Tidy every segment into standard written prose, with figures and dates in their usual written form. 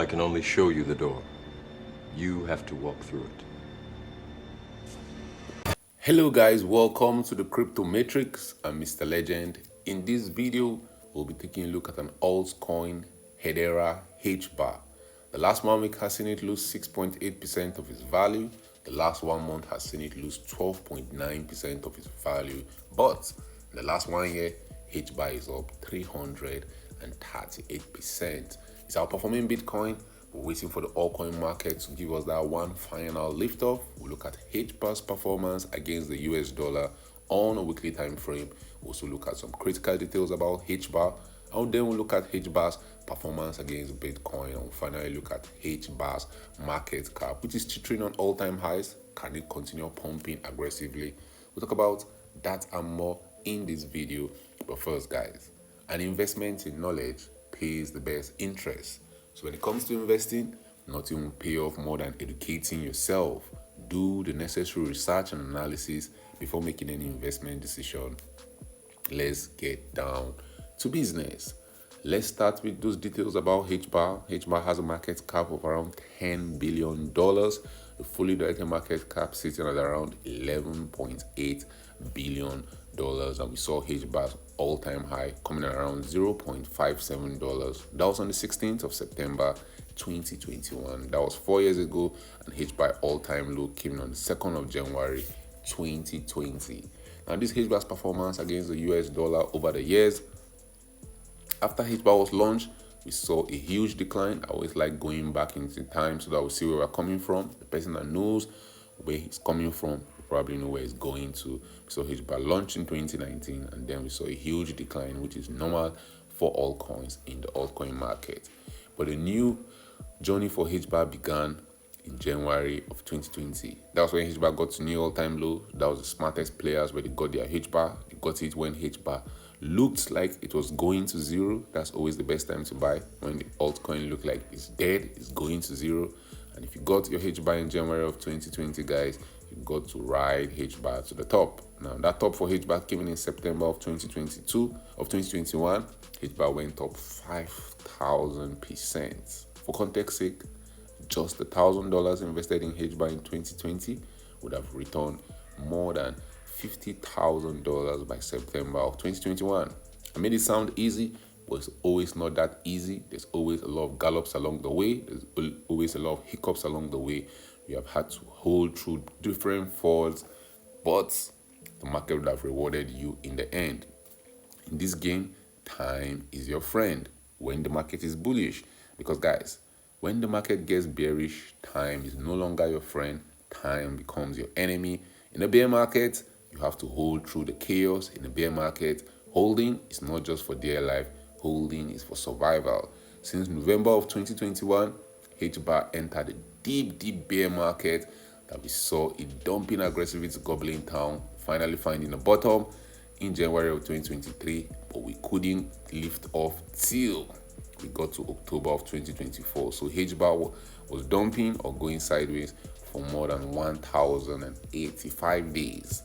can only show you the door. You have to walk through it. Hello guys, welcome to the Crypto Matrix. I'm Mr. Legend. In this video, we'll be taking a look at an altcoin, Hedera Hbar. The last 1 week has seen it lose 6.8% of its value. The last 1 month has seen it lose 12.9% of its value. But in the last 1 year, Hbar is up 338%. It's outperforming Bitcoin. We're waiting for the altcoin market to give us that one final liftoff. We'll look at Hbar's performance against the US dollar on a weekly time frame. We'll also look at some critical details about Hbar. And then we'll look at Hbar's performance against Bitcoin. And we'll finally look at Hbar's market cap, which is teetering on all-time highs. Can it continue pumping aggressively? We'll talk about that and more in this video. But first, guys, an investment in knowledge pays the best interest. So when it comes to investing, nothing will pay off more than educating yourself. Do the necessary research and analysis before making any investment decision. Let's get down to business. Let's start with those details about Hbar. Hbar has a market cap of around $10 billion. The fully diluted market cap sitting at around $11.8 billion. And we saw Hbar's all-time high coming at around $0.57. That was on the 16th of September 2021. That was 4 years ago. And Hbar all-time low came in on the 2nd of January 2020. Now this Hbar's performance against the US dollar over the years. After Hbar was launched, we saw a huge decline. I always like going back into time so that we see where we're coming from. The person that knows where he's coming from will probably know where he's going to. We saw Hbar launch in 2019, and then we saw a huge decline, which is normal for altcoins in the altcoin market. But a new journey for Hbar began in January of 2020. That was when Hbar got to new all-time low. That was the smartest players where they got their Hbar. They got it when Hbar looked like it was going to zero. That's always the best time to buy, when the altcoin looked like it's dead, it's going to zero. And if you got your Hbar in January of 2020, guys, you got to ride Hbar to the top. Now that top for Hbar came in September of 2021. Hbar went up 5,000%. For context sake, just $1,000 invested in Hbar in 2020 would have returned more than $50,000 by September of 2021. I made it sound easy, but it's always not that easy. There's always a lot of gallops along the way. There's always a lot of hiccups along the way. We have had to hold through different falls, but the market would have rewarded you in the end. In this game, time is your friend when the market is bullish. Because guys, when the market gets bearish, time is no longer your friend. Time becomes your enemy. In the bear market, you have to hold through the chaos. In the bear market, holding is not just for dear life. Holding is for survival. Since November of 2021, Hbar entered a deep bear market that we saw it dumping aggressively, gobbling down, finally finding a bottom in January of 2023, but we couldn't lift off till we got to October of 2024. So Hbar was dumping or going sideways for more than 1,085 days.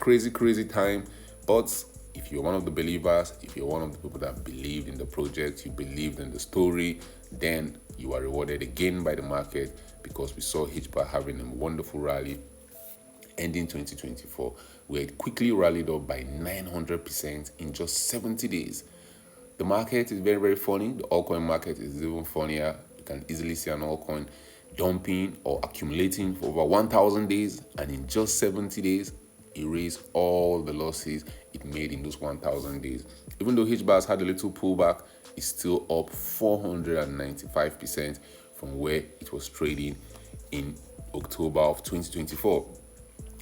Crazy time. But if you're one of the believers, if you're one of the people that believed in the project, you believed in the story, then you are rewarded again by the market, because we saw Hbar having a wonderful rally ending 2024, where it quickly rallied up by 900% in just 70 days. The market is very funny. The altcoin market is even funnier. You can easily see an altcoin dumping or accumulating for over 1,000 days, and in just 70 days, erase all the losses it made in those 1,000 days. Even though Hbar has had a little pullback, it's still up 495% from where it was trading in October of 2024.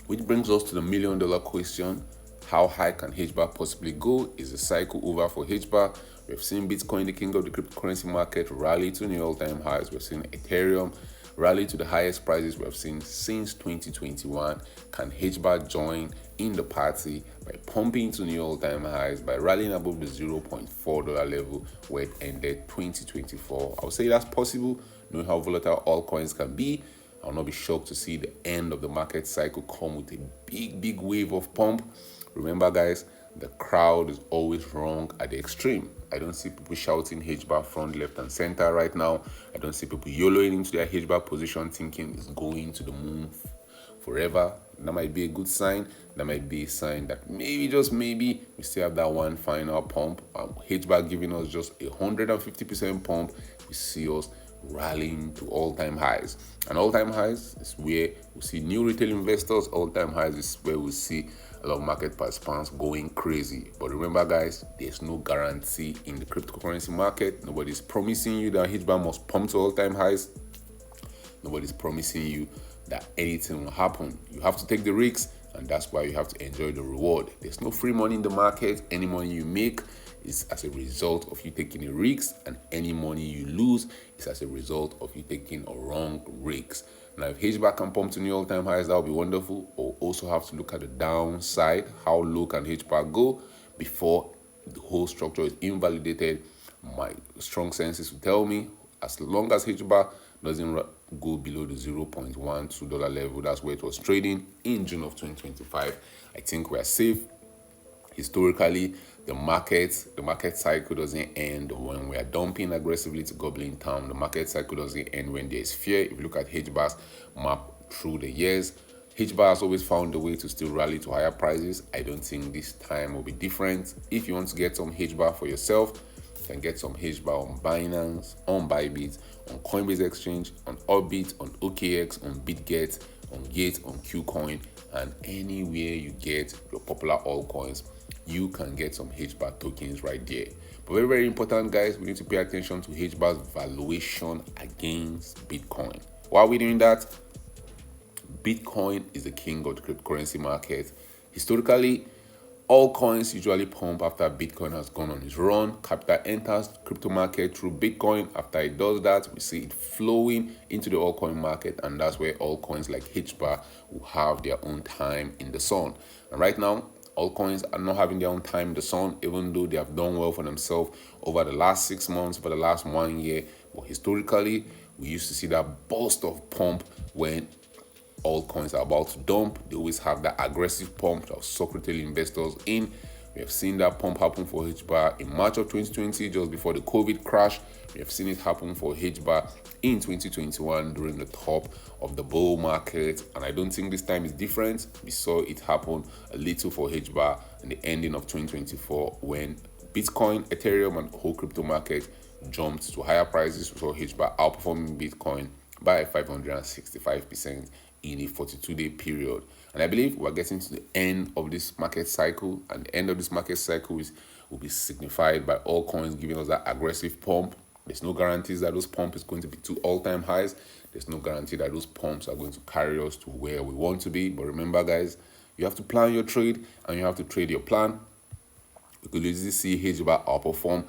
Which brings us to the $1 million question. How high can Hbar possibly go? Is the cycle over for Hbar? We've seen Bitcoin, the king of the cryptocurrency market, rally to new all-time highs. We've seen Ethereum rally to the highest prices we've seen since 2021. Can Hbar join in the party by pumping to new all-time highs, by rallying above the $0.4 level where it ended 2024? I would say that's possible, knowing how volatile altcoins can be. I'll not be shocked to see the end of the market cycle come with a big wave of pump. Remember, guys, the crowd is always wrong at the extreme. I don't see people shouting Hbar front, left, and center right now. I don't see people YOLOing into their Hbar position thinking it's going to the moon forever. That might be a good sign. That might be a sign that maybe, just maybe, we still have that one final pump. Hbar giving us just 150% pump. We see us rallying to all-time highs. And all-time highs is where we see new retail investors. All-time highs is where we see a lot of market participants going crazy. But remember, guys, there's no guarantee in the cryptocurrency market. Nobody's promising you that Hbar must pump to all-time highs. Nobody's promising you that anything will happen. You have to take the risks, and that's why you have to enjoy the reward. There's no free money in the market. Any money you make is as a result of you taking a risk, and any money you lose is as a result of you taking a wrong risk. Now, if Hbar can pump to new all-time highs, that would be wonderful. We'll also have to look at the downside. How low can Hbar go before the whole structure is invalidated? My strong senses will tell me, as long as Hbar doesn't go below the $0.12 level, that's where it was trading in June of 2025, I think we're safe. Historically, the market cycle doesn't end when we are dumping aggressively to gobbling town. The market cycle doesn't end when there's fear. If you look at Hbar's map through the years, Hbar has always found a way to still rally to higher prices. I don't think this time will be different. If you want to get some Hbar for yourself, you can get some Hbar on Binance, on Bybit, on Coinbase Exchange, on Orbit, on OKX, on BitGet, on Gate, on KuCoin, and anywhere you get your popular altcoins, you can get some Hbar tokens right there. But very, very important, guys, we need to pay attention to Hbar's valuation against Bitcoin. Why are we doing that? Bitcoin is the king of the cryptocurrency market. Historically, all coins usually pump after Bitcoin has gone on its run. Capital enters the crypto market through Bitcoin. After it does that, we see it flowing into the altcoin market, and that's where altcoins like Hbar will have their own time in the sun. And right now, altcoins are not having their own time in the sun, even though they have done well for themselves over the last 6 months, over the last 1 year. But historically, we used to see that burst of pump when altcoins are about to dump. They always have that aggressive pump that will suck retail investors in. We have seen that pump happen for Hbar in March of 2020, just before the COVID crash. We have seen it happen for Hbar in 2021 during the top of the bull market, and I don't think this time is different. We saw it happen a little for Hbar in the ending of 2024 when Bitcoin, Ethereum, and the whole crypto market jumped to higher prices. We saw Hbar outperforming Bitcoin by 565% in a 42-day period. And I believe we're getting to the end of this market cycle, and the end of this market cycle will be signified by all coins giving us that aggressive pump. There's no guarantees that those pumps is going to be to all-time highs. There's no guarantee that those pumps are going to carry us to where we want to be. But remember, guys, you have to plan your trade, and you have to trade your plan. We could easily see Hbar outperform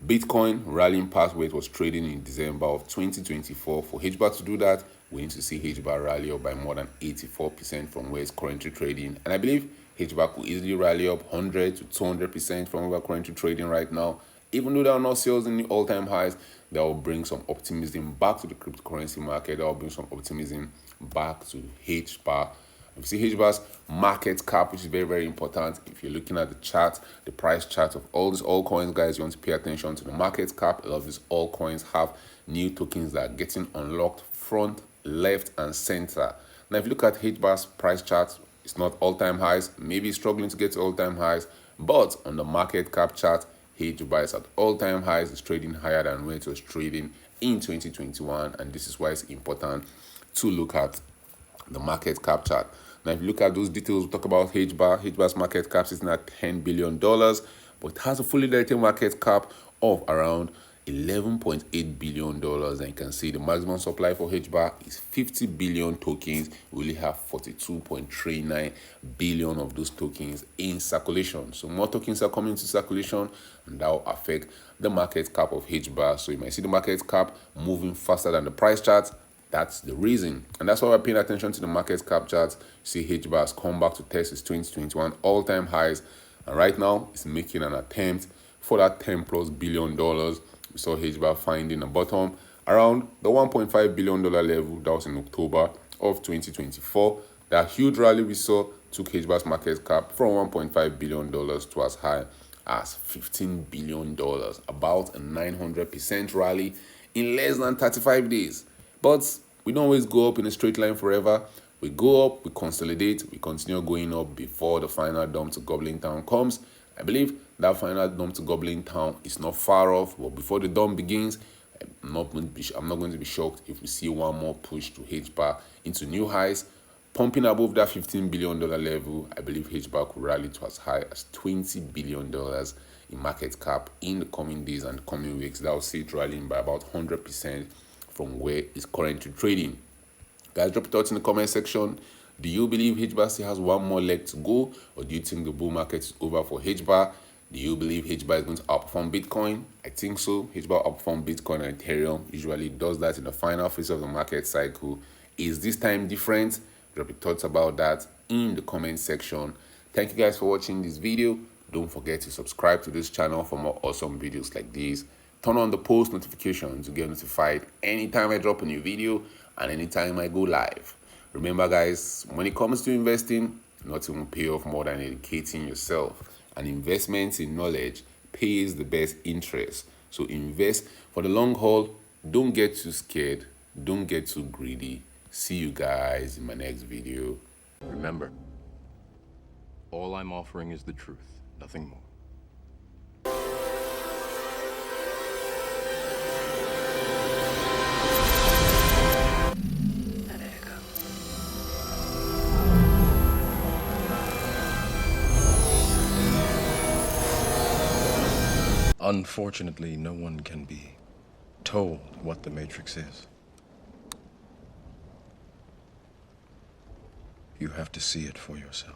Bitcoin, rallying past where it was trading in December of 2024. For Hbar to do that, we need to see Hbar rally up by more than 84% from where it's currently trading. And I believe Hbar could easily rally up 100 to 200% from where we're currently trading right now. Even though there are no sales in the all-time highs, that will bring some optimism back to the cryptocurrency market. That will bring some optimism back to Hbar. If you see Hbar's market cap, which is very, very important. If you're looking at the chart, the price chart of all these altcoins, guys, you want to pay attention to the market cap. A lot of these altcoins have new tokens that are getting unlocked front, left, and center. Now, if you look at Hbar's price chart, it's not all-time highs, maybe struggling to get to all-time highs, but on the market cap chart, Hbar is at all-time highs. It's trading higher than where it was trading in 2021, and this is why it's important to look at the market cap chart. Now, if you look at those details, we talk about Hbar. Hbar's market cap is at $10 billion, but it has a fully diluted market cap of around $11.8 billion. And you can see the maximum supply for Hbar is 50 billion tokens. We only have 42.39 billion of those tokens in circulation. So more tokens are coming into circulation, and that will affect the market cap of Hbar. So you might see the market cap moving faster than the price chart. That's the reason. And that's why we're paying attention to the market cap charts. See, Hbar has come back to test its 2021 all-time highs. And right now, it's making an attempt for that $10+ billion. We saw Hbar finding a bottom around the $1.5 billion level. That was in October of 2024. That huge rally we saw took Hbar's market cap from $1.5 billion to as high as $15 billion, about a 900% rally in less than 35 days. But we don't always go up in a straight line forever. We go up, we consolidate, we continue going up before the final dump to Goblin Town comes. I believe that final dump to Goblin Town is not far off, but before the dump begins, I'm not going to be shocked if we see one more push to Hbar into new highs. Pumping above that $15 billion level, I believe Hbar could rally to as high as $20 billion in market cap in the coming days and coming weeks. That will see it rallying by about 100% from where it's currently trading. Guys, drop your thoughts in the comment section. Do you believe Hbar still has one more leg to go, or do you think the bull market is over for Hbar? Do you believe Hbar is going to outperform Bitcoin? I think so. Hbar outperformed Bitcoin and Ethereum. Usually does that in the final phase of the market cycle. Is this time different? Drop your thoughts about that in the comment section. Thank you guys for watching this video. Don't forget to subscribe to this channel for more awesome videos like these. Turn on the post notifications to get notified anytime I drop a new video and anytime I go live. Remember guys, when it comes to investing, nothing will pay off more than educating yourself. And investments in knowledge pays the best interest. So invest for the long haul. Don't get too scared. Don't get too greedy. See you guys in my next video. Remember, all I'm offering is the truth, nothing more. Unfortunately, no one can be told what the Matrix is. You have to see it for yourself.